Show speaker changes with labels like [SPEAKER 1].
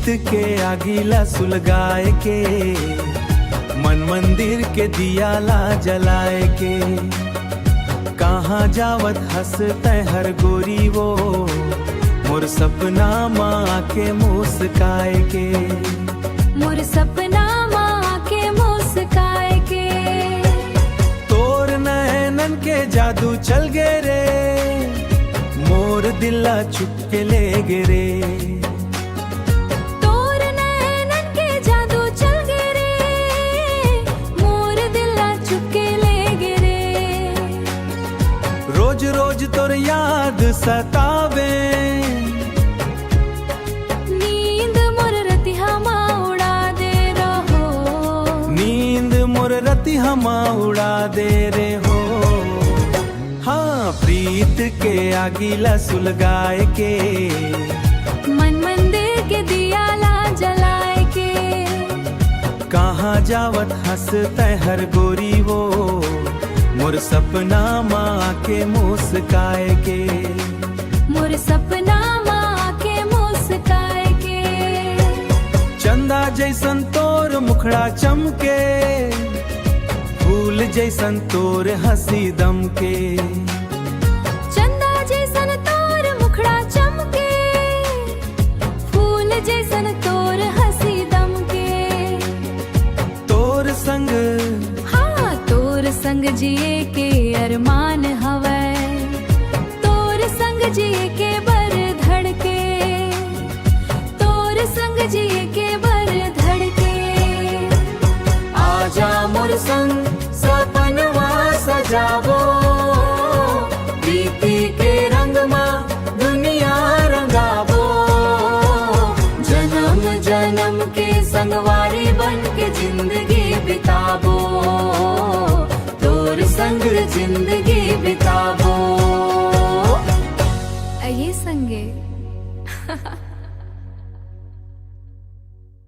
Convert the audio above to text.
[SPEAKER 1] के आगीला सुलगाए के, मन मंदिर के दियाला जलाए के। कहाँ जावत हंसते हर गोरी वो, मोर सपना माँ के मुस्काए के,
[SPEAKER 2] मोर सपना माँ के मुस्काए के।
[SPEAKER 1] तोर नैनन के जादू चल गे रे, मोर दिला चुप के ले गे रे।
[SPEAKER 2] तोर नैनन के जादू चल गे रे, मोर दिला चुप के ले गे रे।
[SPEAKER 1] रोज रोज तोर याद सतावे,
[SPEAKER 2] नींद मोर रतिहा माँ उड़ा दे रहो,
[SPEAKER 1] नींद मोर रतिहा माँ उड़ा दे रे हो। हाँ प्रीत के आगीला सुलगाए के,
[SPEAKER 2] मन मंदिर के दियाला जलाए के।
[SPEAKER 1] कहाँ जावत हंसते हर गोरी वो, मोर सपना माँ के मुस्काए के,
[SPEAKER 2] मोर सपना माँ के मुस्काए के।
[SPEAKER 1] चंदा जैसन तोर मुखड़ा चमके, फूल जैसन तोर हंसी दम के।
[SPEAKER 2] चंदा जैसन तोर मुखड़ा चमके, फूल जैसन तोर हंसी दम के।
[SPEAKER 1] तोर संग,
[SPEAKER 2] हाँ तोर संग जिए के अरमान हवै, तोर संग जिए के बर धड़के, तोर संग जिए के बर धड़के।
[SPEAKER 1] आजा मोर संग सपनवा सजावो, प्रीति के रंग में दुनिया रंगावो।
[SPEAKER 2] जन्म जन्म के संगवारी बन के जिंदगी बिताबो, तोर संग जिंदगी बिताबो। आइए संगे